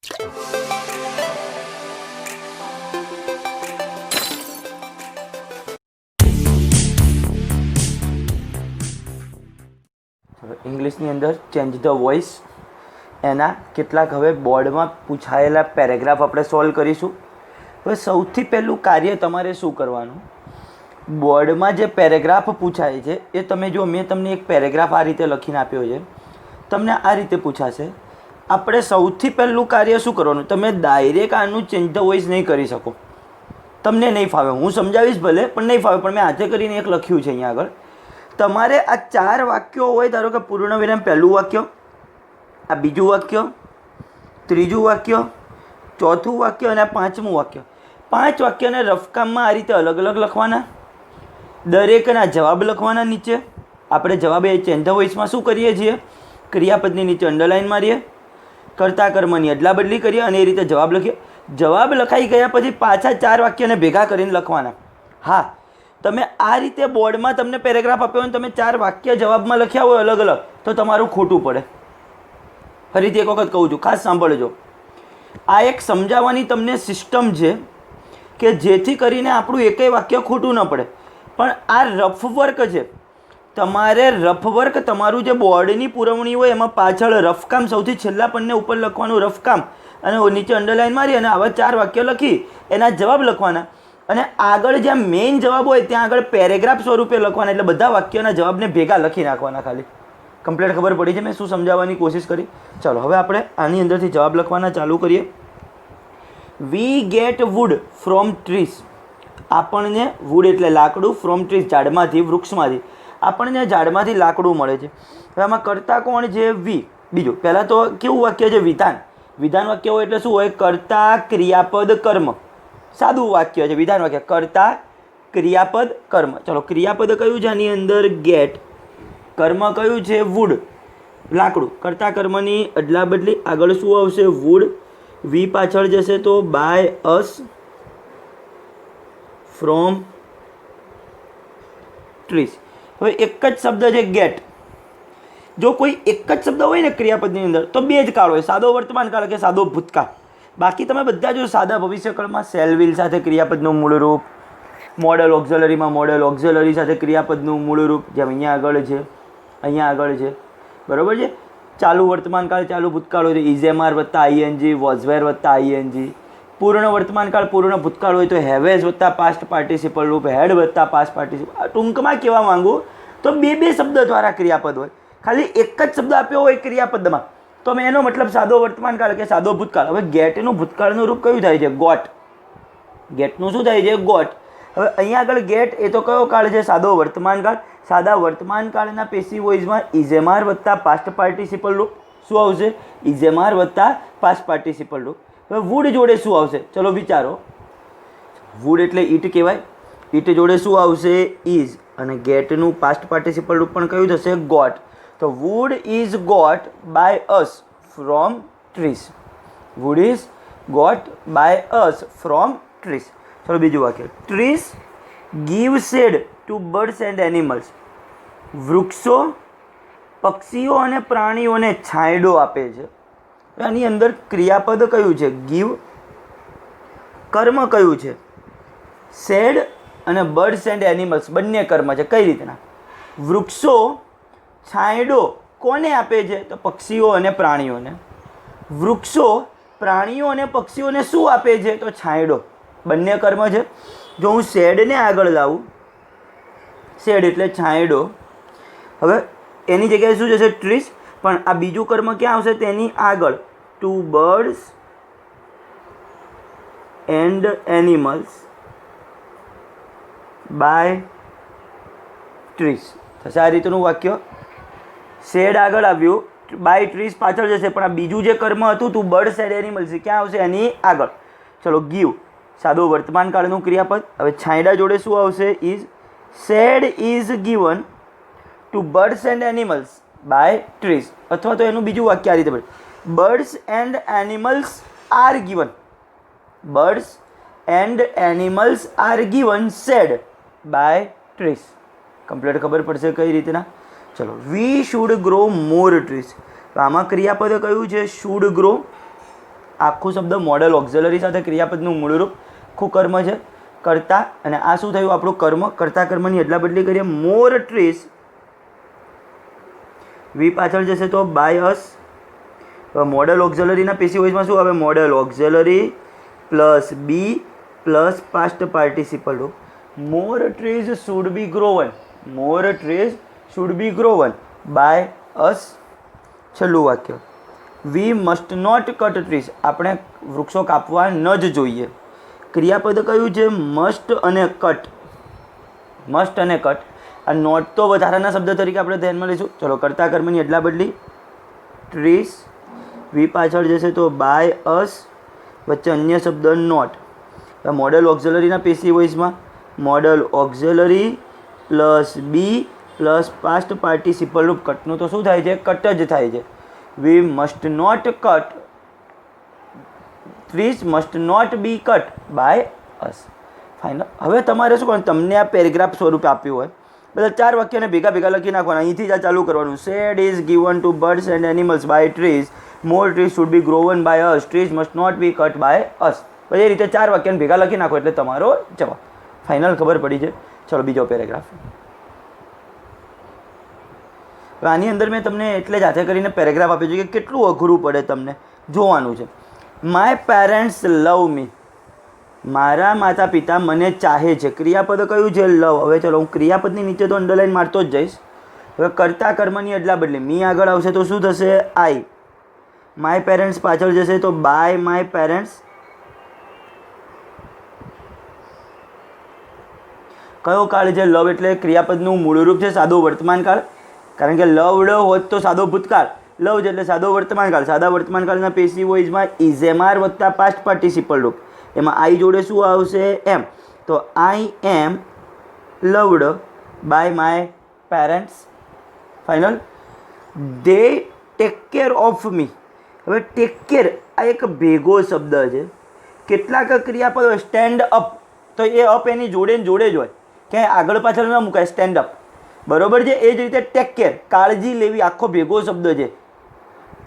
ઇંગ્લિશની અંદર change the voice એના કેટલાક હવે બોર્ડમાં પૂછાયેલા પેરેગ્રાફ આપણે સોલ્વ કરીશું. હવે સૌથી પહેલું કાર્ય તમારે શું કરવાનું, બોર્ડમાં જે પેરેગ્રાફ પૂછાય છે એ તમે જો, મેં તમને એક પેરેગ્રાફ આ રીતે લખીને આપ્યો છે, તમને આ રીતે પૂછાશે. આપણે સૌથી પહેલું કાર્ય શું કરવાનું, તમે ડાયરેક્ટ આનું ચેન્જ ધ વોઇસ નહીં કરી શકો, તમને નહીં ફાવે. હું સમજાવીશ ભલે, પણ નહીં ફાવે. પણ મેં હાથે કરીને એક લખ્યું છે અહીંયા આગળ. તમારે આ 4 વાક્યો હોય, ધારો કે પૂર્ણ વિરામ પહેલું વાક્ય, આ બીજું વાક્ય, ત્રીજું વાક્ય, ચોથું વાક્ય અને આ 5મું વાક્ય. 5 વાક્યને રફકામમાં આ રીતે અલગ અલગ લખવાના, દરેકના જવાબ લખવાના નીચે. આપણે જવાબ એ ચેન્જ ધ વોઇસમાં શું કરીએ છીએ, ક્રિયાપદની નીચે અંડરલાઇન મારીએ, કર્તા કર્મની અદલા બદલી કરીએ અને એ રીતે જવાબ લખીએ. જવાબ લખાઈ ગયા પછી પાછા 4 વાક્યને ભેગા કરીને લખવાના. હા, તમે આ રીતે બોર્ડમાં તમને પેરેગ્રાફ આપ્યો હોય અને તમે 4 વાક્ય જવાબમાં લખ્યા હોય અલગ અલગ, તો તમારું ખોટું પડે. ફરીથી એક વખત કહું છું, ખાસ સાંભળજો. આ એક સમજાવવાની તમને સિસ્ટમ છે કે જેથી કરીને આપણું એકેય વાક્ય ખોટું ન પડે. પણ આ રફ વર્ક છે, તમારે રફ વર્ક, તમારું જે બોર્ડની પુરવણી હોય એમાં પાછળ રફકામ, સૌથી છેલ્લા પન્ને ઉપર લખવાનું રફકામ અને નીચે અંડરલાઇન મારી અને આવા 4 વાક્ય લખી એના જવાબ લખવાના. અને આગળ જ્યાં મેઇન જવાબ હોય ત્યાં આગળ પેરેગ્રાફ સ્વરૂપે લખવાના. એટલે બધા વાક્યના જવાબને ભેગા લખી નાખવાના. ખાલી કમ્પ્લીટ ખબર પડી છે મેં શું સમજાવવાની કોશિશ કરી. ચાલો હવે આપણે આની અંદરથી જવાબ લખવાના ચાલુ કરીએ. We get wood from trees. આપણને વુડ એટલે લાકડું, ફ્રોમ ટ્રીઝ ઝાડમાંથી, વૃક્ષમાંથી. આપણને ઝાડમાંથી લાકડું મળે છે. હવે આમાં કર્તા કોણ છે, વી. બીજું પહેલાં તો કેવું વાક્ય છે, વિધાન. વિધાન વાક્ય હોય એટલે શું હોય, કર્તા ક્રિયાપદ કર્મ. સાદું વાક્ય છે વિધાન વાક્ય, કર્તા ક્રિયાપદ કર્મ. ચલો, ક્રિયાપદ કયું છે આની અંદર, ગેટ. કર્મ કયું છે, વુડ, લાકડું. કર્તા કર્મની અદલા બદલી, આગળ શું આવશે, વુડ. વી પાછળ જશે તો બાય અસ, ફ્રોમ ટ્રીઝ. હવે એક જ શબ્દ છે ગેટ. જો કોઈ એક જ શબ્દ હોય ને ક્રિયાપદની અંદર તો 2 જ કાળ હોય, સાદો વર્તમાન કાળ કે સાદો ભૂતકાળ. બાકી તમે બધા જો સાદા ભવિષ્યકાળમાં સેલ વિલ સાથે ક્રિયાપદનું મૂળ રૂપ, મોડલ ઓક્ઝલરીમાં મોડલ ઓક્ઝલરી સાથે ક્રિયાપદનું મૂળ રૂપ, જેમ અહીંયા આગળ છે, અહીંયા આગળ છે, બરાબર છે. ચાલુ વર્તમાન કાળ ચાલુ ભૂતકાળ હોય તો ઇઝેમાર વત્તા આઈએનજી, વોઝવેર વત્તા આઈએનજી. પૂર્ણ વર્તમાન કાળ પૂર્ણ ભૂતકાળ હોય તો હેવેઝ વત્તા પાસ્ટ પાર્ટિસિપલ રૂપ, હેડ વત્તા પાસ્ટ પાર્ટિસિપલ. ટૂંકમાં કહેવા માંગુ તો 2 શબ્દ દ્વારા ક્રિયાપદ હોય. ખાલી એક જ શબ્દ આપ્યો હોય ક્રિયાપદમાં તો મેં એનો મતલબ સાદો વર્તમાન કાળ કે સાદો ભૂતકાળ. હવે ગેટનું ભૂતકાળનું રૂપ કયું થાય છે, ગોટ. ગેટનું શું થાય છે, ગોટ. હવે અહીંયા આગળ ગેટ એ તો કયો કાળ છે, સાદો વર્તમાન કાળ. સાદા વર્તમાન કાળના પેસિવ વોઇસમાં ઇઝેમાર વત્તા પાસ્ટ પાર્ટિસિપલ રૂપ શું આવશે, ઇઝેમાર વત્તા પાસ્ટ પાર્ટિસિપલ રૂપ. હવે વુડ જોડે શું આવશે, ચલો વિચારો. વુડ એટલે ઈટ કહેવાય, ઈટ જોડે શું આવશે, ઇઝ. અને ગેટનું પાસ્ટ પાર્ટિસિપલ રૂપ પણ કયું થશે, ગોટ. તો wood is got by us from trees. Wood is got by us from trees. ચલો બીજું વાક્ય, trees give shade to birds and animals. વૃક્ષો પક્ષીઓ અને પ્રાણીઓને છાંયડો આપે છે. આની અંદર ક્રિયાપદ કયું છે, ગીવ. કર્મ કયું છે, શેડ. અને બર્ડ્સ એન્ડ એનિમલ્સ બંને કર્મ છે. કઈ રીતના, વૃક્ષો છાંયડો કોને આપે છે, તો પક્ષીઓ અને પ્રાણીઓને. વૃક્ષો પ્રાણીઓ અને પક્ષીઓને શું આપે છે, તો છાંયડો. બંને કર્મ છે. જો હું શેડને આગળ લાવું, શેડ એટલે છાંયડો. હવે એની જગ્યાએ શું જશે, ટ્રીઝ. પણ આ બીજું કર્મ ક્યાં આવશે, તેની આગળ, to birds and animals by trees થશે. આ રીતનું વાક્ય. શેડ આગળ આવ્યું, બાય ટ્રીઝ પાછળ જશે, પણ આ બીજું જે કર્મ હતું ટુ બર્ડ્સ એન્ડ એનિમલ્સ ક્યાં આવશે, એની આગળ. ચલો, ગીવ સાદો વર્તમાન કાળનું ક્રિયાપદ. હવે છાંયડા જોડે શું આવશે, is. Shade is given to birds and animals by trees. અથવા તો એનું બીજું વાક્ય આ રીતે પડે, birds and animals are given. Birds and animals are given shade by trees. Complete ખબર પડશે કઈ રીતના. ચલો, we should grow more trees. તો આમાં ક્રિયાપદ કયું છે, શુડ ગ્રો. આખું શબ્દ મોડલ ઓક્ઝિલરી સાથે ક્રિયાપદનું મૂળરૂપ આખું કર્મ છે કરતા, અને આ શું થયું આપણું કર્મ, કરતા કર્મની એટલા બદલી કરીએ મોર ટ્રીઝ, વી પાછળ જશે તો બાય અસ, મોડલ ઓક્ઝિલરીના પેસિવ વોઇસમાં શું આવે, modal auxiliary plus be plus past participle રૂપ, more trees should be grown, more trees should be grown by us. છેલ્લું વાક્ય, we must not cut trees, આપણે વૃક્ષો કાપવા ન જ જોઈએ. ક્રિયાપદ કયું છે, મસ્ટ અને કટ, મસ્ટ અને કટ. આ નોટ તો વધારાના શબ્દ તરીકે આપણે ધ્યાનમાં લઈશું. ચલો, કરતા કર્મની એટલા બદલી ટ્રીઝ, વી પાછળ જશે તો બાય અસ, વચ્ચે અન્ય શબ્દ નોટ. મોડલ ઓક્ઝિલરીના પેસિવ વોઇસમાં modal auxiliary plus be plus past participle રૂપ, કટનું તો શું થાય છે, કટ જ થાય છે. We must not cut, trees must not be cut by us. Final. હવે તમારે શું કરવાનું, તમને આ પેરેગ્રાફ સ્વરૂપે આપ્યું હોય, બધા 4 વાક્યને ભેગા ભેગા લખી નાખવાના. અહીંથી જ આ ચાલુ કરવાનું. Shade is given to birds and animals by trees, more trees should be grown by us, trees must not be cut by us. પછી એ રીતે 4 વાક્યને ભેગા લખી નાખો એટલે તમારો જવાબ. ફાઇનલ ખબર પડી છે. ચલો બીજો પેરેગ્રાફ. આની અંદર મેં તમને એટલે જ હાથે કરીને પેરેગ્રાફ આપ્યો છે કે કેટલું અઘરું પડે તમને જોવાનું છે. માય પેરેન્ટ્સ લવ મી, મારા માતા પિતા મને ચાહે છે. ક્રિયાપદ કયું છે, લવ. હવે ચલો હું ક્રિયાપદની નીચે તો અંડરલાઈન મારતો જ જઈશ. હવે કરતા કર્મની અદલા બદલી, મી આગળ આવશે તો શું થશે, આઈ. માય પેરેન્ટ્સ પાછળ જશે તો બાય માય પેરેન્ટ્સ. કયો કાળ છે, લવ એટલે ક્રિયાપદનું મૂળરૂપ છે સાદો વર્તમાન કાળ, કારણ કે લવડ હોત તો સાદો ભૂતકાળ, લવ છે એટલે સાદો વર્તમાન કાળ. સાદા વર્તમાન કાળના પેસિવ વોઇસમાં ઇઝેમાર વત્તા પાસ્ટ પાર્ટિસિપલ રૂપ, એમાં આઈ જોડે શું આવશે, એમ. તો I am loved by my parents. Final. They take care of me. હવે ટેક કેર આ એક ભેગો શબ્દ છે. કેટલાક ક્રિયાપદો સ્ટેન્ડ અપ, તો એ અપ એની જોડે ને જોડે જ હોય, ક્યાંય આગળ પાછળ ન મુકાય, સ્ટેન્ડ અપ. બરોબર છે. એ જ રીતે ટેક કેર, કાળજી લેવી, આખો ભેગો શબ્દ છે.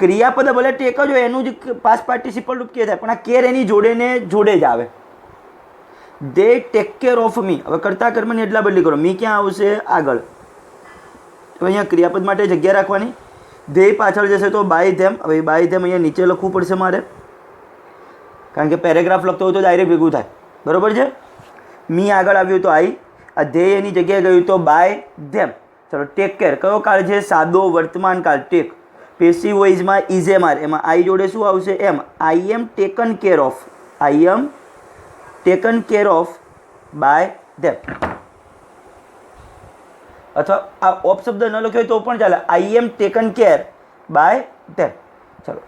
ક્રિયાપદ ભલે ટેક જ હોય એનું જ પાસ્ટ પાર્ટિસિપલ રૂપ કે થાય, પણ આ કેર એની જોડે ને જોડે જ આવે. દે ટેક કેર ઓફ મી. હવે કરતા કર્મની એટલા બદલી કરો, મી ક્યાં આવશે, આગળ. તો અહીંયા ક્રિયાપદ માટે જગ્યા રાખવાની. દે પાછળ જશે તો બાય ધેમ. હવે બાય ધેમ અહીંયા નીચે લખવું પડશે મારે, કારણ કે પેરેગ્રાફ લખતો હોય તો ડાયરેક્ટ ભેગું થાય. બરોબર છે. મી આગળ આવ્યું તો આઈ, આ ધ્યેય એની જગ્યાએ ગયું તો બાય ધેમ. ચલો, ટેક કેર કયો કાળ છે, સાદો વર્તમાન કાળ. ટેક પેસિવ વોઇસમાં ઇઝેમાર, એમાં આઈ જોડે શું આવશે, am. I am taken care of, I am taken care of by them. અથવા આ ઓફ શબ્દ ન લખ્યો હોય તો પણ ચાલે, આઈ am taken care by them. ચલો,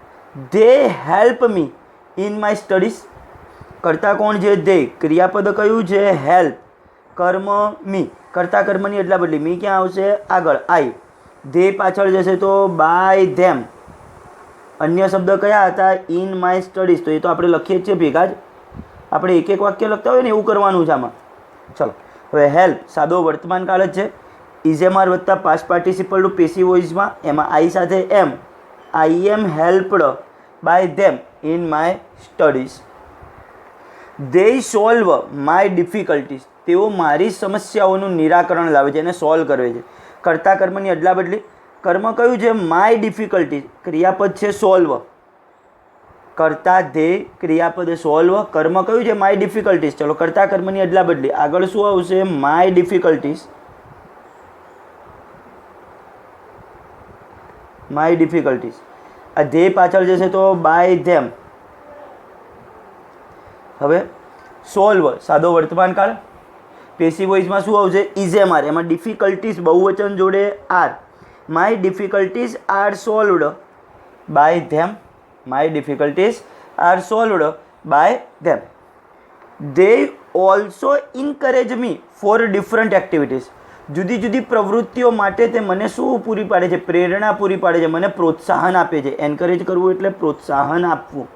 they help me in my studies. કરતા કોણ છે, ધે. ક્રિયાપદ કયું છે, હેલ્પ. કર્મ મી, કરતા કર્મની એટલા બદલી, મી ક્યાં આવશે, આગળ, આઈ. ધે પાછળ જશે તો બાય ધેમ. અન્ય શબ્દ કયા હતા, ઇન માય સ્ટડીઝ. તો એ તો આપણે લખીએ જ છીએ ભેગા જ, આપણે એક એક વાક્ય લખતા હોય ને એવું કરવાનું છે આમાં. ચલો, હવે હેલ્પ સાદો વર્તમાન કાળ જ છે. ઇઝેમાર વત્તા પાસ્ટ પાર્ટિસિપલ રૂપ પેસિવ વોઇસમાં, એમાં આઈ સાથે am. I am helped by them in my studies. They solve my difficulties. તેઓ મારી સમસ્યાઓનું નિરાકરણ લાવે છે, એને સોલ્વ કરે છે. કરતા કર્મની અદલા બદલી, કર્મ કયું છે, માય ડિફિકલ્ટીઝ. ક્રિયાપદ છે સોલ્વ. કરતા ધે, ક્રિયાપદ સોલ્વ. કર્મ કયું છે, માય ડિફિકલ્ટીઝ. ચલો, કરતા કર્મની અદલા બદલી, આગળ શું આવશે, માય ડિફિકલ્ટીઝ. My difficulties. આ ધે પાછળ જશે તો બાય ધેમ. હવે સોલ્વ સાદો વર્તમાન કાળ. પેસિવ વોઇસમાં શું આવશે, ઇઝેમાર, એમાં ડિફિકલ્ટીઝ બહુવચન જોડે are. My difficulties are solved by them. My difficulties are solved by them. They also encourage me for different activities. જુદી જુદી પ્રવૃત્તિઓ માટે તે મને શું પૂરી પાડે છે, પ્રેરણા પૂરી પાડે છે, મને પ્રોત્સાહન આપે છે. એન્કરેજ કરવું એટલે પ્રોત્સાહન આપવું.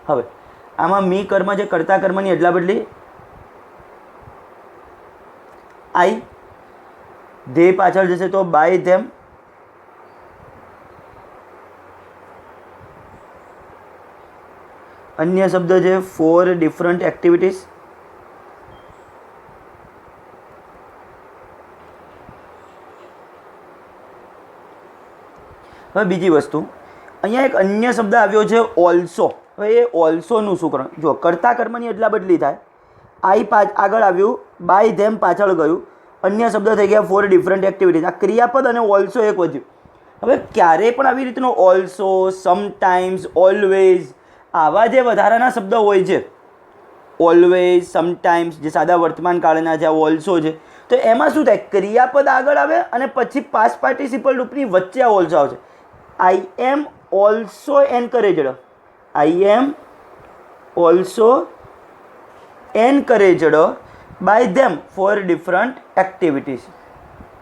હવે આમાં મી કર્મ છે, કરતા કર્મની એટલા બદલી, આઈ. ધે પાછળ જશે તો બાય ધેમ. અન્ય શબ્દ છે ફોર ડિફરન્ટ એક્ટિવિટીઝ. હવે બીજી વસ્તુ, અહીંયા એક અન્ય શબ્દ આવ્યો છે ઓલ્સો. હવે એ ઓલ્સોનું શું કરવાનું? જો કર્તા કર્મની અદલા બદલી થાય. આઈ આગળ આવ્યું, બાય ધેમ પાછળ ગયું, અન્ય શબ્દ થઈ ગયા ફોર ડિફરન્ટ એક્ટિવિટીઝ. આ ક્રિયાપદ અને ઓલ્સો એક વધ્યું. હવે ક્યારેય પણ આવી રીતનો ઓલ્સો, સમટાઈમ્સ, ઓલવેઝ આવા જે વધારાના શબ્દ હોય છે, ઓલવેઝ, સમટાઈમ્સ જે સાદા વર્તમાન કાળના છે, ઓલ્સો છે, તો એમાં શું થાય? ક્રિયાપદ આગળ આવે અને પછી પાસ્ટ પાર્ટિસિપલ રૂપની વચ્ચે આ ઓલ્સો આવશે. I am also encouraged. I am also encouraged by them for different activities.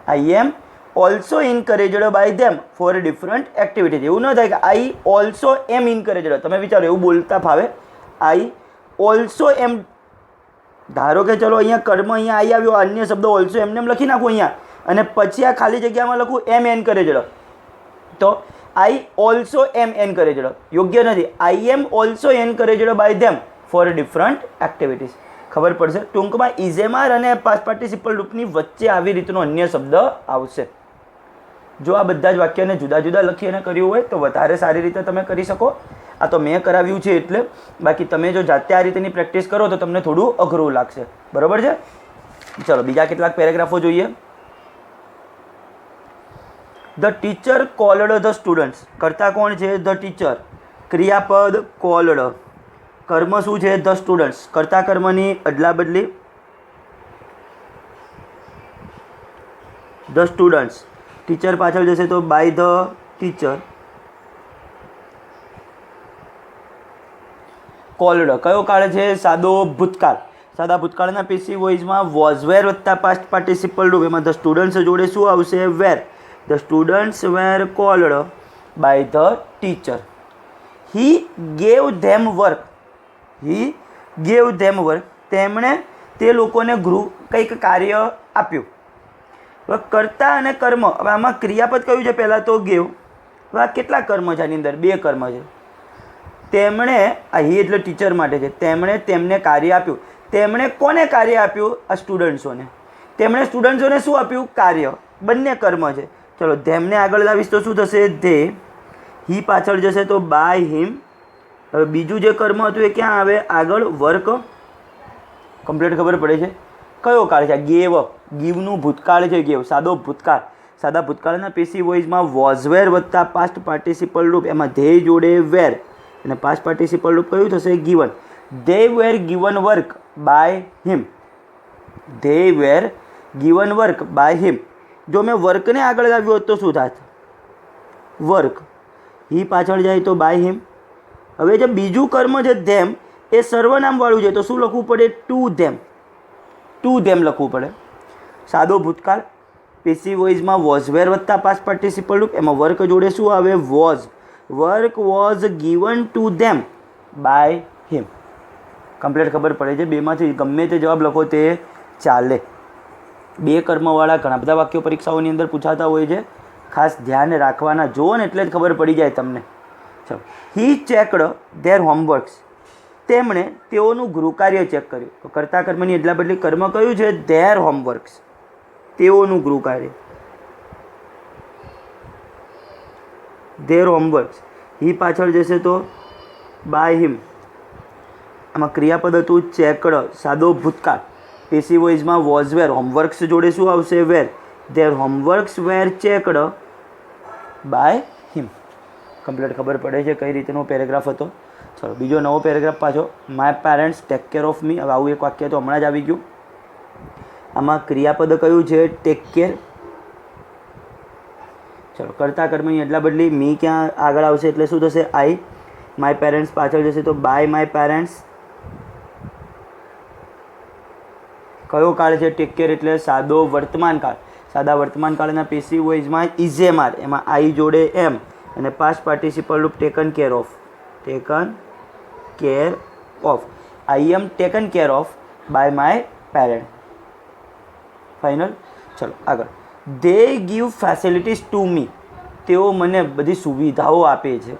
I am also encouraged by them for different activities. એવું ન થાય કે આઈ ઓલ્સો એમ ઇન્કરેજડ. તમે વિચારો એવું બોલતા ફાવે? આઈ ઓલ્સો એમ, ધારો કે ચલો અહીંયા કર્મ અહીંયા આઈ આવ્યો, અન્ય શબ્દ ઓલ્સો એમને એમ લખી નાખું અહીંયા, અને પછી આ ખાલી જગ્યામાં લખું એમ એન્કરેજડ, તો આઈ ઓલ્સો એમ એન્કરેજડ યોગ્ય નથી. I am also encouraged by them for different activities. ખબર પડશે? ટૂંકમાં ઇઝેમાર અને પાસ્ટ પાર્ટિસિપલ રૂપની વચ્ચે આવી રીતનો અન્ય શબ્દ આવશે. જો આ બધા જ વાક્યને જુદા જુદા લખી અને કર્યું હોય તો વધારે સારી રીતે તમે કરી શકો. આ તો મેં કરાવ્યું છે એટલે, બાકી તમે જો જાતે આ રીતેની પ્રેક્ટિસ કરો તો તમને થોડું અઘરું લાગશે. બરાબર છે? ચલો બીજા કેટલાક પેરેગ્રાફો જોઈએ. The teacher cold the students. કર્તા કોણ છે? The teacher. ક્રિયાપદ કોલ્ડ. કર્મ શું છે? The students. કર્તા કર્મની અદલા બદલી. The students. ટીચર પાછળ જશે તો બાય ધ ટીચર. કોલ્ડ કયો કાળ છે? સાદો ભૂતકાળ. સાદા ભૂતકાળના પેસિવ વોઇસમાં વોઝ વેર વત્તા પાસ્ટ પાર્ટિસિપલ રૂપ. એમાં ધ સ્ટુડન્ટ્સ જોડે શું આવશે? Were. The students were called by the teacher. He gave them work. He gave them work. તેમણે તે લોકોને કંઈક કાર્ય આપ્યું. હવે કર્તા અને કર્મ. હવે આમાં ક્રિયાપદ કયું છે? પહેલાં તો ગેવ. હવે આ કેટલા કર્મ છે આની અંદર? 2 કર્મ છે. તેમણે, આ હી એટલે ટીચર માટે છે. તેમણે તેમને કાર્ય આપ્યું. તેમણે કોને કાર્ય આપ્યું? આ સ્ટુડન્ટ્સોને. તેમણે સ્ટુડન્ટ્સોને શું આપ્યું? કાર્ય. બંને કર્મ છે. ચલો ધેમને આગળ લાવીશ તો શું થશે? ધે. હી પાછળ જશે તો બાય હિમ. હવે બીજું જે કર્મ હતું એ ક્યાં આવે? આગળ વર્ક. કમ્પ્લીટ ખબર પડે છે? કયો કાળ છે? ગેવ. ગીવનું ભૂતકાળ છે ગેવ. સાદો ભૂતકાળ. સાદા ભૂતકાળના પેસિવ વોઇસમાં વોઝ વેર વત્તા પાસ્ટ પાર્ટિસિપલ રૂપ. એમાં ધે જોડે વેર, અને પાસ્ટ પાર્ટિસિપલ રૂપ કયું થશે? Given. They were given work by him. They were given work by him. જો મેં વર્કને આગળ લાવ્યો હોત તો શું થાત? વર્ક. હી પાછળ જાય તો બાય હિમ. હવે જે બીજું કર્મ છે ધેમ, એ સર્વનામવાળું છે તો શું લખવું પડે? To them. ટુ ધેમ લખવું પડે. સાદો ભૂતકાળ પેસિવ વોઇસમાં વોઝ વેર વત્તા પાસ્ટ પાર્ટિસિપલ રૂપ. એમાં વર્ક જોડે શું આવે? Was. Work was given to them by him. Complete ખબર પડે છે? બેમાંથી ગમે તે જવાબ લખો તે ચાલે. 2 કર્મવાળા ઘણા બધા વાક્યો પરીક્ષાઓની અંદર પૂછાતા હોય છે. ખાસ ધ્યાન રાખવાના. જુઓ ને એટલે જ ખબર પડી જાય તમને. ચલો. હી ચેકડ ધેર હોમવર્ક્સ. તેમણે તેઓનું ગૃહકાર્ય ચેક કર્યું. તો કર્તા કર્મની અદલા બદલી. કર્મ કયું છે? There homeworks. તેઓનું ગૃહકાર્ય. There homeworks. હી પાછળ જશે તો બાય હિમ. આમાં ક્રિયાપદ હતું ચેકડ. સાદો ભૂતકાળ. પેસિવ વોઇસમાં વોઝ વેર. હોમવર્ક્સ જોડે શું આવશે? Were. Their homeworks were checked by him. Complete ખબર પડે છે કઈ રીતનો પેરેગ્રાફ હતો. ચલો બીજો નવો પેરેગ્રાફ પાછો. My parents tech care of me. હવે આવું એક વાક્ય તો હમણાં જ આવી ગયું. આમાં ક્રિયાપદ કયું છે? Take care. ચલો કર્તા કર્મની અદલા બદલી. મી ક્યાં આગળ આવશે એટલે શું થશે? આઈ. માય પેરેન્ટ્સ પાછળ જશે તો બાય માય પેરેન્ટ્સ. કયો કાળ છે? ટેક કેર એટલે સાદો વર્તમાન કાળ. સાદા વર્તમાન કાળના પેસિવ વોઇસમાં ઇઝેમાર. એમાં આઈ જોડે એમ, અને પાસ્ટ પાર્ટિસિપલ રૂપ taken care of. Taken care of. I am taken care of by my parent. Final. ચલો આગળ. They give facilities to me. તેઓ મને બધી સુવિધાઓ આપે છે.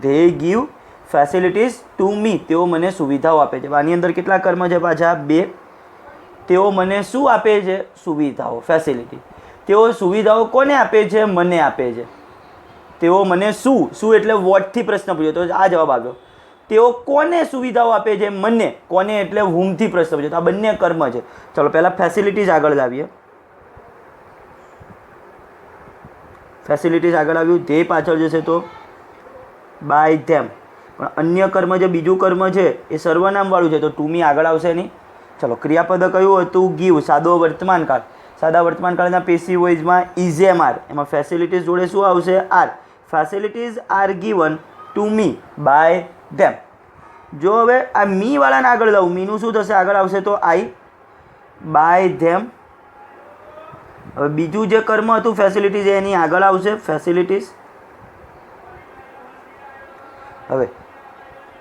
They give facilities to me, તેઓ મને સુવિધાઓ આપે છે. આની અંદર કેટલા કર્મ છે પાછા? 2. તેઓ મને શું આપે છે? સુવિધાઓ, ફેસિલિટી. તેઓ સુવિધાઓ કોને આપે છે? મને આપે છે. તેઓ મને શું એટલે વોટથી પ્રશ્ન પૂછ્યો તો આ જવાબ આવ્યો. તેઓ કોને સુવિધાઓ આપે છે? મને. કોને એટલે હુમથી પ્રશ્ન પૂછ્યો તો આ બંને કર્મ છે. ચલો પહેલાં ફેસિલિટીઝ આગળ લાવીએ. ફેસિલિટીઝ આગળ આવ્યું, ધ્યેય પાછળ જશે તો બાય ધેમ. પણ અન્ય કર્મ જે બીજું કર્મ છે એ સર્વનામવાળું છે તો ટુ મી આગળ આવશે નહીં. ચલો ક્રિયાપદ કયું હતું? ગીવ, સાદો વર્તમાન કાળ. સાદા વર્તમાન કાળના પેસિવ વોઇસમાં ઇઝ એમ આર, એમાં ફેસિલિટીઝ જોડે શું આવશે? Are. Facilities are given to me by them. જો હવે આ મી વાળાને આગળ લાવું, મીનું શું થશે? આગળ આવશે તો આઈ બાય ધેમ. હવે બીજું જે કર્મ હતું ફેસિલિટીઝ એની આગળ આવશે ફેસિલિટીઝ. હવે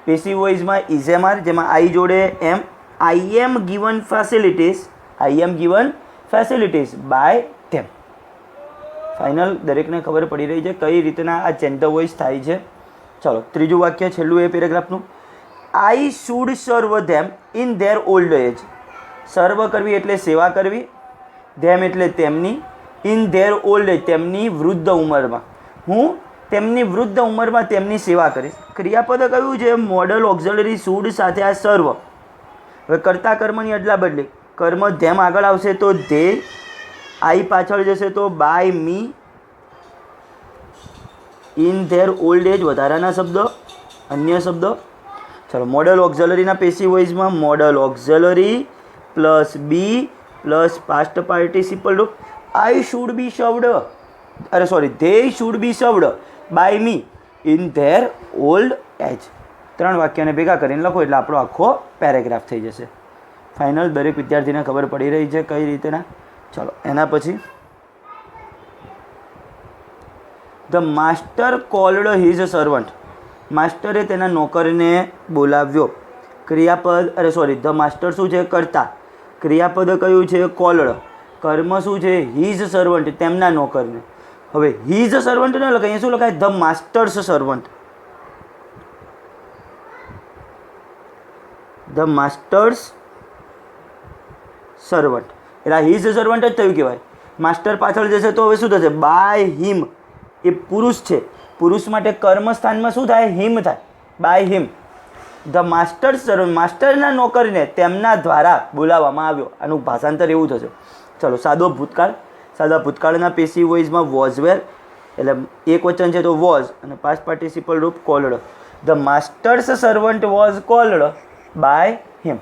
પેસિવ વોઇસમાં ઇઝ એમ આર, જેમાં આઈ જોડે am. I am given facilities, I am given facilities by them. Final દરેકને ખબર પડી રહી છે કઈ રીતના આ ચેન્જ ધ વોઇસ થાય છે. ચલો ત્રીજું વાક્ય છેલ્લું એ પેરેગ્રાફનું. I should serve them in their old age. Serve કરવી એટલે સેવા કરવી, ધેમ એટલે તેમની, ઇન ધેર ઓલ્ડ એજ તેમની વૃદ્ધ ઉંમરમાં. હું તેમની વૃદ્ધ ઉંમરમાં તેમની સેવા કરીશ. ક્રિયાપદ કયું છે? મોડલ ઓક્ઝિલરી શુડ સાથે આ સર્વ. હવે કરતા કર્મની અદલા બદલી. કર્મ ધેમ આગળ આવશે તો ધ્યેય, આઈ પાછળ જશે તો by me, in their old age વધારાના શબ્દો, અન્ય શબ્દો. ચલો મોડલ ઓક્ઝિલરીના પેસિવ વોઇસમાં modal auxiliary plus be plus past participle રૂપ. I should be served, they should be served by me in their old age. 3 વાક્યને ભેગા કરીને લખો એટલે આપણો આખો પેરેગ્રાફ થઈ જશે. ફાઇનલ દરેક વિદ્યાર્થીને ખબર પડી રહી છે કઈ રીતના. ચલો એના પછી the master called his servant. માસ્ટરે તેના નોકરને બોલાવ્યો. ક્રિયાપદ ધ માસ્ટર શું છે? કર્તા. ક્રિયાપદ કયું છે? કોલ્ડ. કર્મ શું છે? હિઝ સર્વન્ટ, તેમના નોકરને. હવે હિઝ સર્વન્ટ ન લખાય, અહીંયા શું લખાય? The master's servant. The master's servant એટલે આ હિઝ સર્વન્ટ જ થયું કહેવાય. માસ્ટર પાછળ જશે તો હવે શું થશે? બાય હિમ. એ પુરુષ છે, પુરુષ માટે કર્મ સ્થાનમાં શું થાય? હિમ થાય, by him. The master's servant, માસ્ટરના નોકરને તેમના દ્વારા બોલાવવામાં આવ્યો. આનું ભાષાંતર એવું થશે. ચલો સાદો ભૂતકાળ. સાદા ભૂતકાળના પેસિવ વોઇસમાં વોઝ વેર એટલે એક વચન છે તો વોઝ અને પાસ્ટ પાર્ટિસિપલ રૂપ called. The master's servant was called by him.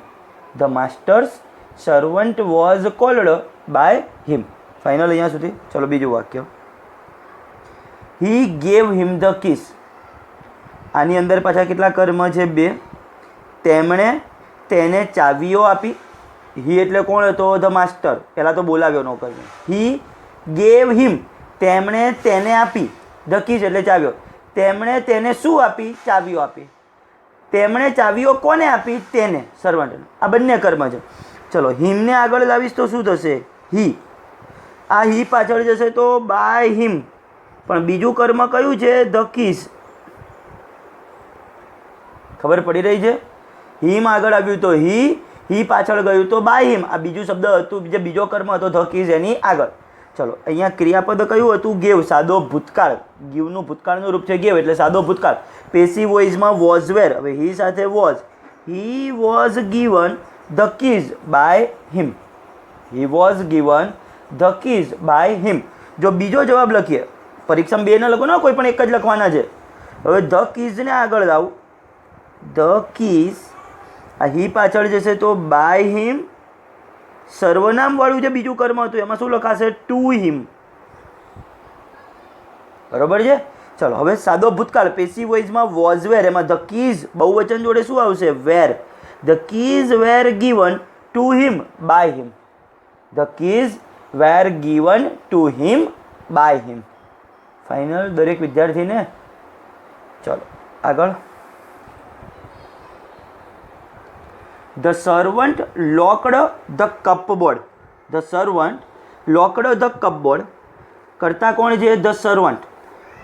The master's servant was called by him. Final અહીંયા સુધી. ચલો બીજું વાક્ય. He gave him the kiss. આની અંદર પાછા કેટલા કર્મ છે? 2. તેમણે તેને ચાવીઓ આપી. હી એટલે કોણ હતો? The master. પહેલાં તો બોલાવ્યો નોકરને. હી ગેવ હિમ, તેમણે તેને આપી. ધ કીઝ એટલે ચાવીઓ. તેમણે તેને શું આપી? ચાવીઓ આપી. તેમણે ચાવીઓ કોને આપી? તેને, સર્વન્ટને. આ બંને કર્મ છે. ચલો હિમને આગળ લાવીશ તો શું થશે? હી. આ હી પાછળ જશે તો બાય હિમ. પણ બીજું કર્મ કયું છે? The keys. ખબર પડી રહી છે? હિમ આગળ આવ્યું તો હી પાછળ ગયું તો બાય હિમ. આ બીજું શબ્દ હતું, જે બીજો કર્મ હતો ધ કીઝ એની આગળ. ચલો અહીંયા ક્રિયાપદ કયું હતું? ગેવ, સાદો ભૂતકાળ. ગીવનું ભૂતકાળનું રૂપ છે ગેવ એટલે સાદો ભૂતકાળ. પેસિવ વોઇસમાં વોઝ વેર. હવે હી સાથે was. He was given the keys by him. He was given the keys by him. જો બીજો જવાબ લખીએ, પરીક્ષામાં 2 ન લખો ને, કોઈ પણ એક જ લખવાના છે. હવે ધ કીઝને આગળ લાવું. ધ કીઝ, આ હી પાછળ જશે તો બાય હિમ. સર્વનામવાળું જે બીજું કર્મ હતું એમાં શું લખાશે? To him. બરોબર છે? ચલો હવે સાદો ભૂતકાળ પેસિવ વોઇસમાં વોઝ વેર, એમાં ધ કીઝ બહુવચન જોડે શું આવશે? Were. The keys were given to him by him. The keys were given to him by him. Final દરેક વિદ્યાર્થીને. ચલો આગળ. The servant locked the cupboard. The servant locked the cupboard. કરતા કોણ છે? The servant.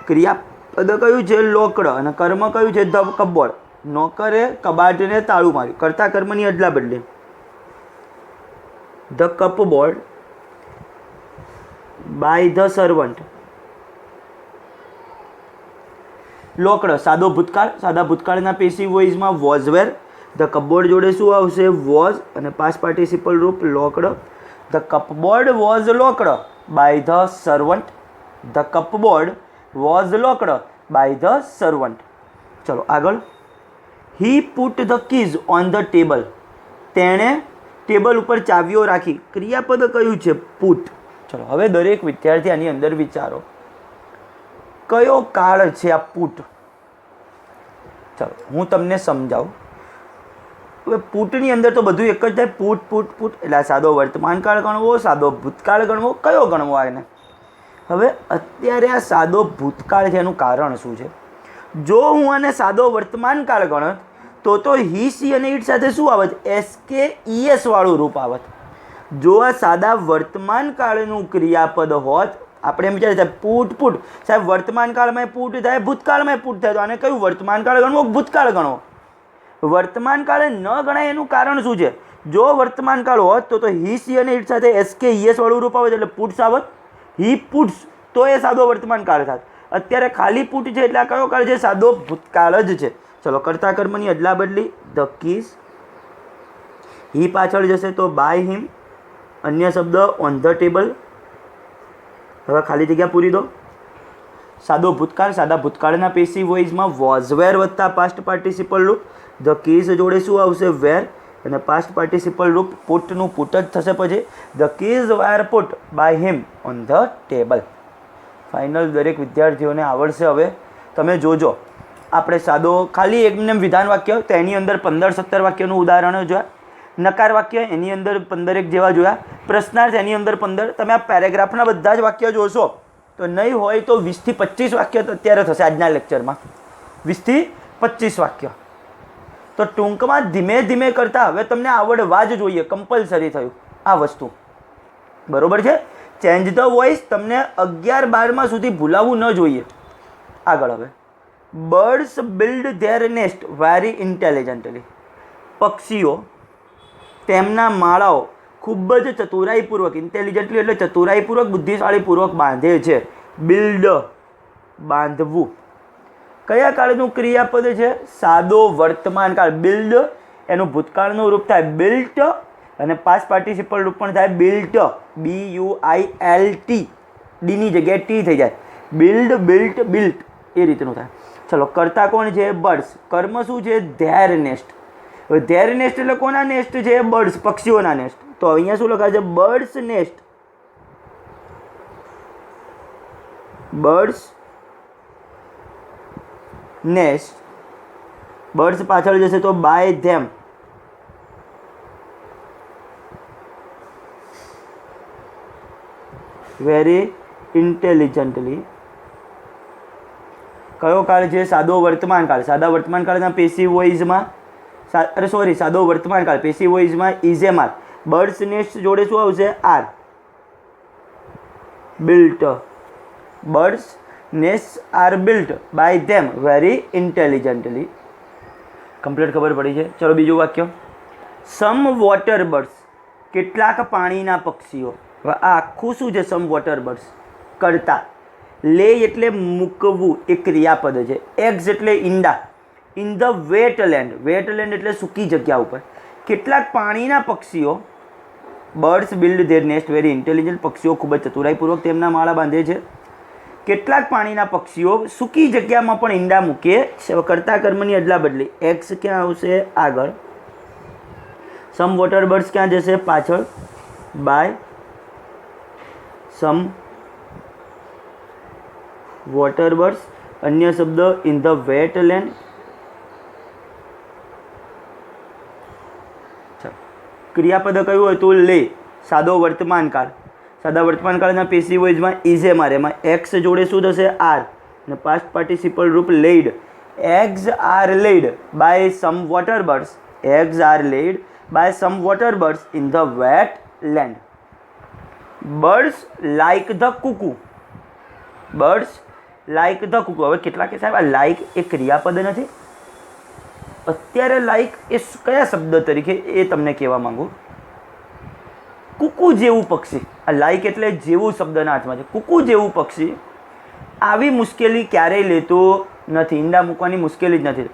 ક્રિયાપદ કયું છે? લોકડ. અને કર્મ કયું છે? The cupboard. નોકરે કબાટને તાળું માર્યું. કર્તા કર્મની અદલા બદલી. The cupboard by the servant. Locked સાદો ભૂતકાળ. સાદા ભૂતકાળના પેસિવ વોઇસમાં વોઝ વેર. ધ કપબોર્ડ જોડે શું આવશે? વોઝ અને પાસ્ટ પાર્ટિસિપલ રૂપ locked. The cupboard was locked by the servant. The cupboard was locked by the servant. ચલો આગળ. He put the keys on the table. તેણે ટેબલ ઉપર ચાવીઓ રાખી. ક્રિયાપદ કયું છે? પુટ. ચલો હવે દરેક વિદ્યાર્થી આની અંદર વિચારો કયો કાળ છે આ પુટ. ચલો હું તમને સમજાવું. હવે પુટની અંદર તો બધું એક જ થાય. પુટ પુટ પુટ એટલે આ સાદો વર્તમાન કાળ ગણવો, સાદો ભૂતકાળ ગણવો, કયો ગણવો આને? હવે અત્યારે આ સાદો ભૂતકાળ છે એનું કારણ શું છે? જો હું આને સાદો વર્તમાન કાળ ગણત તો હી સી અને ઈટ સાથે શું આવત? SKES વાળું રૂપ આવત. જો આ સાદા વર્તમાન કાળનું ક્રિયાપદ હોત, આપણે એમ વિચારીએ પુટ પુટ, સાહેબ વર્તમાન કાળમાં પુટ થાય, ભૂતકાળમાં પુટ થાય, તો આને કયું વર્તમાન કાળ ગણવો, ભૂતકાળ ગણવો? વર્તમાન કાળે ન ગણાય એનું કારણ શું છે? જો વર્તમાન કાળ હોત તો હી સી અને ઈટ સાથે SKES વાળું રૂપ આવે એટલે પુટ્સ આવત. હી પુટ્સ તો એ સાદો વર્તમાન કાળ થાય. અત્યારે ખાલી પુટ છે એટલે આ કયો કાળ છે? સાદો ભૂતકાળ જ છે. ચલો કર્તા કર્મની અદલા બદલી. The keys. હી પાછળ જશે તો બાય હિમ. અન્ય શબ્દ ઓન ધ ટેબલ. હવે ખાલી જગ્યા પૂરી દો. સાદો ભૂતકાળ. સાદા ભૂતકાળના પેસિવ વોઇસમાં વોઝ વેર વત્તા પાસ્ટ પાર્ટિસિપલ રૂપ. ધ કીઝ જોડે શું આવશે? વેર અને પાસ્ટ પાર્ટિસિપલ રૂપ પુટનું પુટ જ થશે. પછી the keys were put by him on the table. Final દરેક વિદ્યાર્થીઓને આવડશે. હવે તમે જોજો આપણે સાદો ખાલી એકને વિધાન વાક્ય તો એની અંદર 15-17 વાક્યનું ઉદાહરણ જોયા. નકાર વાક્ય એની અંદર 15 જેવા જોયા. પ્રશ્નાર્થ એની અંદર 15. તમે આ પેરેગ્રાફના બધા જ વાક્ય જોશો તો નહીં હોય તો 20 થી 25 વાક્ય તો અત્યારે થશે આજના લેક્ચરમાં. 20 થી 25 વાક્ય તો ટૂંકમાં ધીમે ધીમે કરતાં હવે તમને આવડવા જ જોઈએ. કમ્પલસરી થયું આ વસ્તુ. બરોબર છે? ચેન્જ ધ વોઇસ તમને 11-12માં સુધી ભૂલાવવું ન જોઈએ. આગળ હવે birds build there nest very intelligently. પક્ષીઓ તેમના માળાઓ ખૂબ જ ચતુરાઈપૂર્વક, ઇન્ટેલિજન્ટલી એટલે ચતુરાઈપૂર્વક, બુદ્ધિશાળીપૂર્વક બાંધે છે. બિલ્ડ બાંધવું. કયા કાળનું ક્રિયાપદ છે? સાદો વર્તમાન કાળ. બિલ્ડ એનું ભૂતકાળનું રૂપ થાય બિલ્ટ અને પાસ્ટ પાર્ટિસિપલ રૂપ પણ થાય બિલ્ટ. BUILT. ડીની જગ્યાએ ટી થઈ જાય. બિલ્ડ બિલ્ટ બિલ્ટ એ રીતનું થાય. ચલો કર્તા કોણ છે? બર્ડ્સ. કર્મ શું છે? There nest. હવે ધેર નેસ્ટ એટલે કોના નેસ્ટ છે? બર્ડ્સ, પક્ષીઓના નેસ્ટ. તો અહીંયા શું લખાય છે? Birds nest. Birds nest. Birds પાછળ જશે તો બાય ધેમ. Very intelligently. કયો કાળ છે? સાદો વર્તમાન કાળ. સાદા વર્તમાન કાળના પેસિવ વોઇસમાં સાદો વર્તમાન કાળ પેસિવ વોઇસમાં ઇઝેમાર. બર્ડ્સ નેસ્ટ જોડે શું આવશે? Are. Built. Birds nest are built by them very intelligently. Complete ખબર પડી છે. ચલો બીજું વાક્ય. Some water birds. કેટલાક પાણીના પક્ષીઓ. હવે આ આખું શું છે? Some water birds. કરતા. લે એટલે મૂકવું એ ક્રિયાપદ છે. એગ્સ એટલે ઈંડા. In the wetland. વેટલેન્ડ એટલે સૂકી જગ્યા ઉપર. કેટલાક પાણીના પક્ષીઓ. Birds build there nest very intelligent. પક્ષીઓ ખૂબ જ ચતુરાઈપૂર્વક તેમના માળા બાંધે છે. કેટલાક પાણીના પક્ષીઓ સૂકી જગ્યામાં પણ ઈંડા મૂકે. કરતા કર્મની અદલા બદલી. એક્સ ક્યાં આવશે? આગળ. સમ વોટર બર્ડ્સ ક્યાં જશે? પાછળ. By some water birds. અન્ય શબ્દ ઇન ધ વેટલેન્ડ. ક્રિયાપદ કયું હતું? લે. સાદો વર્તમાન કાળ. સાદા વર્તમાન કાળના પેસિવ વોઇસમાં ઇઝેમાર. એમાં એક્સ જોડે શું થશે? આર. અને પાસ્ટ પાર્ટિસિપલ રૂપ laid. Eggs are laid by some water birds. Eggs are laid by some water birds in the wetland. Birds like the cuckoo. Birds like the cuckoo. હવે કેટલા કે સાહેબ આ લાઇક એ ક્રિયાપદ નથી? અત્યારે લાઈક એ કયા શબ્દ તરીકે એ તમને કહેવા માંગુ. કુકુ જેવું પક્ષી, આ લાઈક એટલે જેવું શબ્દના અર્થમાં છે. કુકુ જેવું પક્ષી આવી મુશ્કેલી ક્યારેય લેતો નથી, ઈંડા મૂકવાની મુશ્કેલી જ નથી.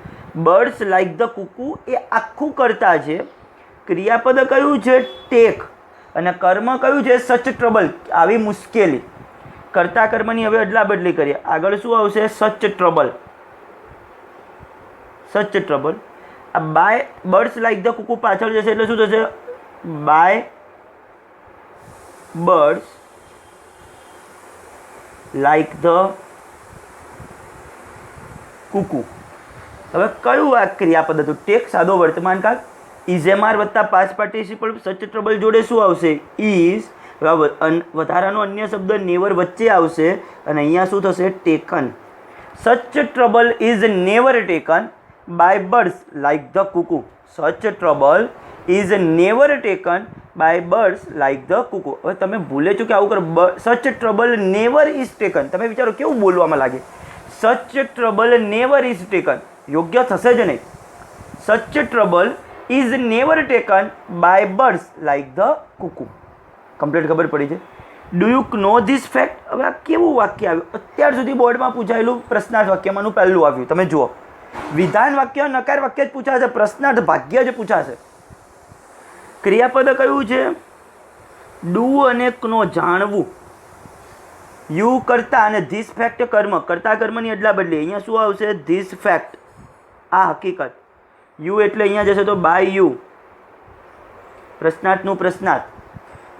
બર્ડ્સ લાઈક ધ કુકુ એ આખું કરતા છે. ક્રિયાપદ કયું છે? ટેક. અને કર્મ કયું છે? સચ ટ્રબલ, આવી મુશ્કેલી. કરતા કર્મની હવે અદલા બદલી કરીએ. આગળ શું આવશે? સચ ટ્રબલ. Such trouble. આ by birds like the cuckoo પાછળ જશે એટલે શું થશે? By birds like the cuckoo. હવે કયું આ ક્રિયાપદ હતું? ટેક સાદો વર્તમાન કાળ. ઇઝેમાર વત્તા પાસ્ટ પાર્ટિસિપલ સચ ટ્રબલ જોડે શું આવશે? ઇઝ. વધારાનો અન્ય શબ્દ નેવર વચ્ચે આવશે અને અહીંયા શું થશે? Taken. Such trouble is never taken by birds like the cuckoo. Such trouble is never taken by birds like the cuckoo. હવે તમે ભૂલે છો કે આવું કરો. સચ ટ્રબલ નેવર ઇઝ ટેકન. તમે વિચારો કેવું બોલવામાં લાગે. સચ ટ્રબલ નેવર ઇઝ ટેકન, યોગ્ય થશે જ નહીં. Such trouble is never taken by birds like the cuckoo. Complete ખબર પડી છે. Do you know this fact? હવે આ કેવું વાક્ય આવ્યું? અત્યાર સુધી બોર્ડમાં પૂછાયેલું પ્રશ્નાર્થ વાક્યમાંનું પહેલું આવ્યું. તમે જુઓ, વિધાન વાક્ય નકાર વાક્ય જ પૂછાશે, પ્રશ્નાર્થ ભાગ્ય જ પૂછાશે. ક્રિયાપદ કયું છે? ડુ અને નો જાણવું. યુ કરતા અને ધીસ ફેક્ટ કર્મ. કરતા કર્મની અદલા બદલી. અહીંયા શું આવશે? ધીસ ફેક્ટ, આ હકીકત. યુ એટલે અહીંયા જશે તો બાય યુ. પ્રશ્નાર્થનું પ્રશ્નાર્થ.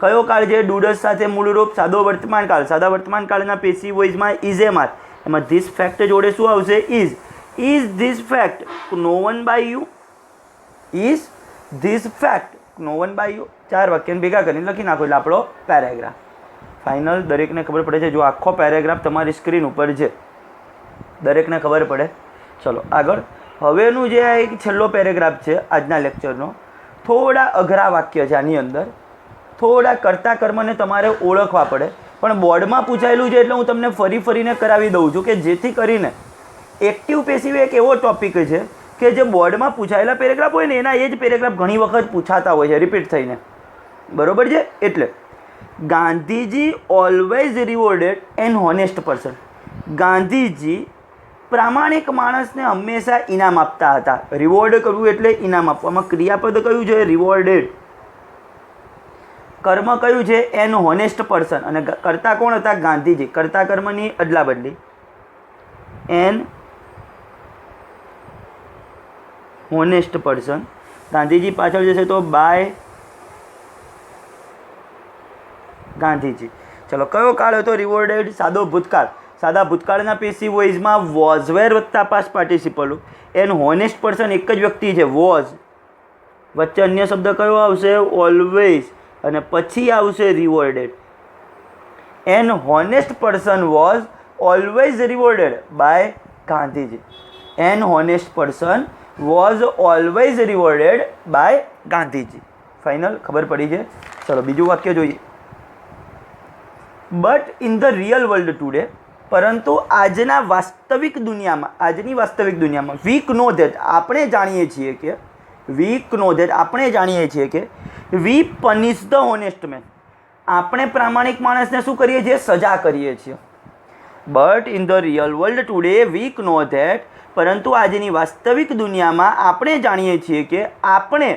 કયો કાળ છે? ડુડસ સાથે મૂળરૂપ સાદો વર્તમાન કાળ. સાદા વર્તમાન કાળના પેશી વોઇસમાં ઇઝેમાર. એમાં ધીસ ફેક્ટ જોડે શું આવશે? Is. Is this fact known by you? Is this fact known by you? 4 વાક્યને ભેગા કરીને લખી નાખો એટલે આપણો પેરેગ્રાફ ફાઇનલ. દરેકને ખબર પડે છે. જો આખો પેરેગ્રાફ તમારી સ્ક્રીન ઉપર છે, દરેકને ખબર પડે. ચલો આગળ. હવેનું જે આ એક છેલ્લો પેરેગ્રાફ છે આજના લેક્ચરનો, થોડા અઘરા વાક્ય છે આની અંદર. થોડા કરતા કર્મને તમારે ઓળખવા પડે, પણ બોર્ડમાં પૂછાયેલું છે એટલે હું તમને ફરી ફરીને કરાવી દઉં છું કે જેથી કરીને એક્ટિવ પેસિવ એક એવો ટોપિક છે કે જે બોર્ડમાં પૂછાયેલા પેરેગ્રાફ હોય ને એના એ જ પેરેગ્રાફ ઘણી વખત પૂછાતા હોય છે રિપીટ થઈને. બરોબર છે? એટલે Gandhiji always rewarded an honest person. Gandhiji પ્રામાણિક માણસને હંમેશા ઇનામ આપતા હતા. રિવોર્ડ કરવું એટલે ઇનામ આપવામાં. ક્રિયાપદ કયું છે? રિવોર્ડેડ. કર્મ કયું છે? An honest person. અને કરતા કોણ હતા? ગાંધીજી. કરતા કર્મની અદલા બદલી. N honest person. ગાંધીજી પાછળ જશે તો બાય ગાંધીજી. ચલો, કયો કાળ હતો? રિવોર્ડેડ. સાદો ભૂતકાળ. સાદા ભૂતકાળના પેશી વોઇસમાં વોઝ વેર વત્તા past participle. An honest person એક જ વ્યક્તિ છે, વોઝ. વચ્ચે અન્ય શબ્દ કયો આવશે? ઓલવેઝ. અને પછી આવશે rewarded. An honest person was always rewarded by Gandhiji. An honest person was always rewarded by Gandhiji. Final ખબર પડી છે. ચલો બીજું વાક્ય જોઈએ. But in the real world today, પરંતુ આજની વાસ્તવિક દુનિયામાં વી નો ધેટ, આપણે જાણીએ છીએ કે we punish the honest man, આપણે પ્રામાણિક માણસને શું કરીએ છીએ? સજા કરીએ છીએ. But in the real world today we know that, પરંતુ આજની વાસ્તવિક દુનિયામાં આપણે જાણીએ છીએ કે આપણે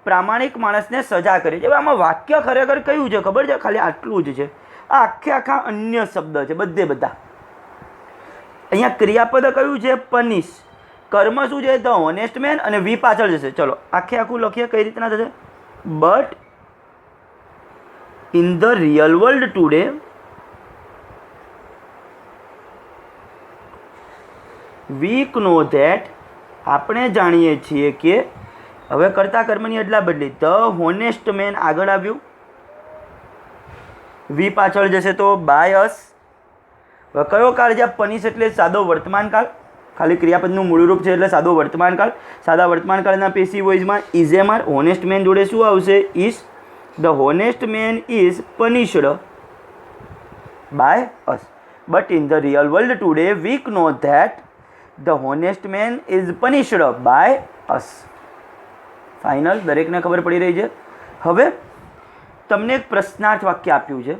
પ્રામાણિક માણસને સજા કરીએ છીએ. આમાં વાક્ય ખરેખર કયું છે ખબર છે? ખાલી આટલું જ છે. આ આખા અન્ય શબ્દ છે બધા. અહીંયા ક્રિયાપદ કયું છે? પનિશ. કર્મ શું છે? The honest man. અને વી પાછળ જશે. ચલો આખું લખીએ કઈ રીતના થશે. But in the real world today we know that, આપણે જાણીએ છીએ કે, હવે કરતા કર્મની અદલા બદલી. ધ હોનેસ્ટ મેન આગળ આવ્યું, વી પાછળ જશે તો બાય અસ. હવે કયો કાળ છે? પનિશ એટલે સાદો વર્તમાન કાળ. ખાલી ક્રિયાપદનું મૂળરૂપ છે એટલે સાદો વર્તમાન કાળ. સાદા વર્તમાન કાળના પેશી વોઇસમાં ઇઝેમાર. હોનેસ્ટ મેન જોડે શું આવશે? Is. The honest man is punished by us. But in the real world today we know that the honest man is punished by us. Final, દરેકને ખબર પડી રહી છે. હવે તમને એક પ્રશ્નાર્થ વાક્ય આપ્યું છે.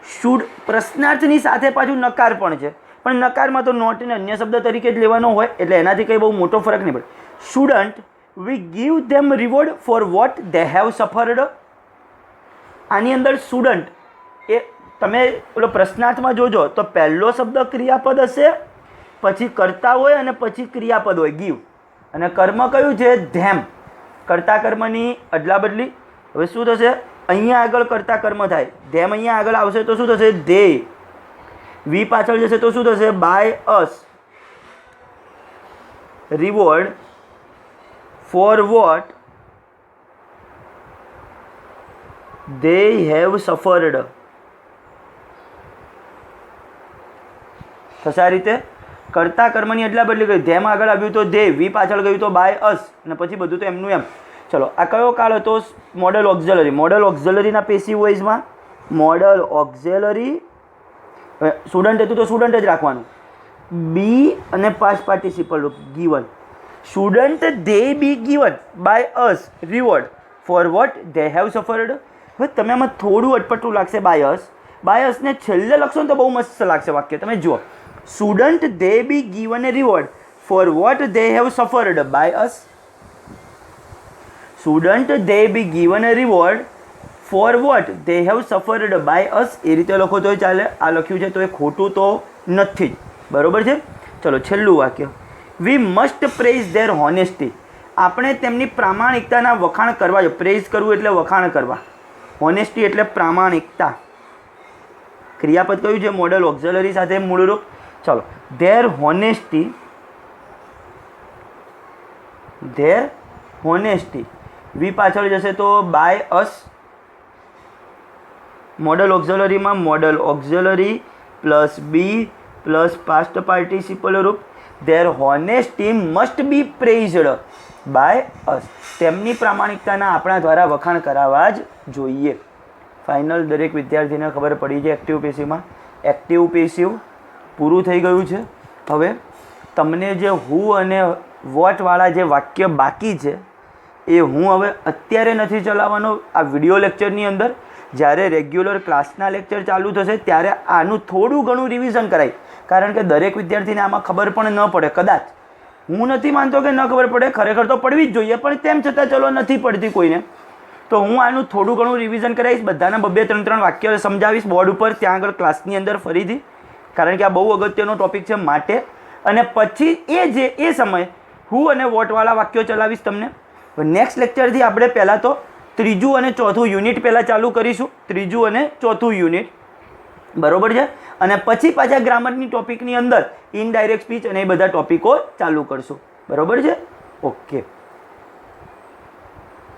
શુડ, પ્રશ્નાર્થની સાથે પાછું નકાર પણ છે, પણ નકારમાં તો નોટને અન્ય શબ્દ તરીકે જ લેવાનો હોય, એટલે એનાથી કંઈ બહુ મોટો ફરક નહીં પડે. Shouldn't we give them reward for what they have suffered. આની અંદર સ્ટુડન્ટ એ તમે પેલો પ્રશ્નાર્થમાં જોજો તો પહેલો શબ્દ ક્રિયાપદ હશે, પછી કર્તા હોય અને પછી ક્રિયાપદ હોય ગીવ, અને કર્મ કયું છે? ધેમ. કર્તા કર્મની અદલા બદલી. હવે શું થશે? અહીંયા આગળ કર્તા કર્મ થાય, ધેમ અહીંયા આગળ આવશે તો શું થશે? ધે. વી પાછળ જશે તો શું થશે? By us. Reward for what they have suffered. થશે આ રીતે. કર્તા કર્મની એટલા બદલી ગઈ, ધેમ આગળ આવ્યું તો ધે, વી પાછળ ગયું તો બાય અસ, અને પછી બધું તો એમનું એમ. ચલો, આ કયો કાળ હતો? Modal auxiliary. મોડલ ઓક્ઝિલરીના પેસિવ વોઇસમાં મોડલ ઓક્ઝિલરી સ્ટુડન્ટ હતું તો સ્ટુડન્ટ જ રાખવાનું. બી અને પાસ્ટ પાર્ટિસિપલ રૂપ given. Student they be given by us reward for what they have suffered. હવે તમે આમાં થોડું અટપટું લાગશે બાયસ. બાયસને છેલ્લે લખશો ને તો બહુ મસ્ત લાગશે વાક્ય. તમે જુઓ, student they be given a reward for what they have suffered by us. Student they be given a reward for what they have suffered by us. એ રીતે લખો તોય ચાલે. આ લખ્યું છે તો એ ખોટું તો નથી જ. બરાબર છે. ચલો, છેલ્લું વાક્ય. We must praise their honesty. આપણે તેમની પ્રામાણિકતાના વખાણ કરવા જોઈએ. પ્રેઝ કરવું એટલે વખાણ કરવા. હોનેસ્ટી એટલે પ્રામાણિકતા. ક્રિયાપદ કયું છે? મોડલ ઓક્ઝિલરી સાથે મૂળરૂપ. ચલો, their honesty. Their honesty. We પાછળ જશે તો બાય અસ. મોડલ ઓક્ઝિલરીમાં modal auxiliary plus be plus past participle રૂપ. Their honesty must be praised by us. તેમની પ્રામાણિકતાના આપણા દ્વારા વખાણ કરાવવા જ જોઈએ. ફાઇનલ, દરેક વિદ્યાર્થીને ખબર પડી છે એક્ટિવ પેસિવમાં. એક્ટિવ પેસિવ પૂરું થઈ ગયું છે. હવે તમને જે હુ અને વોટવાળા જે વાક્ય બાકી છે એ હું હવે અત્યારે નથી ચલાવવાનો. આ વિડીયો લેક્ચરની અંદર જ્યારે રેગ્યુલર ક્લાસના લેક્ચર ચાલુ થશે ત્યારે આનું થોડું ઘણું રિવિઝન કરાય, કારણ કે દરેક વિદ્યાર્થીને આમાં ખબર પણ ન પડે. કદાચ, હું નથી માનતો કે ન ખબર પડે, ખરેખર તો પડવી જ જોઈએ, પણ તેમ છતાં ચલો નથી પડતી કોઈને, તો હું આનું થોડું ઘણું રિવિઝન કરાવીશ. બધાના 2-3 વાક્ય સમજાવીશ બોર્ડ ઉપર, ત્યાં આગળ ક્લાસની અંદર ફરીથી, કારણ કે આ બહુ અગત્યનો ટોપિક છે માટે. અને પછી એ સમય હું અને વોટવાળા વાક્યો ચલાવીશ તમને. નેક્સ્ટ લેક્ચરથી આપણે પહેલાં તો ત્રીજું અને ચોથું યુનિટ પહેલાં ચાલુ કરીશું. ત્રીજું અને ચોથું યુનિટ. બરાબર છે. અને પછી પાછા ગ્રામરની ટોપિકની અંદર ઇનડાયરેક્ટ સ્પીચ અને એ બધા ટોપિકો ચાલુ કરશું. બરાબર છે. ઓકે.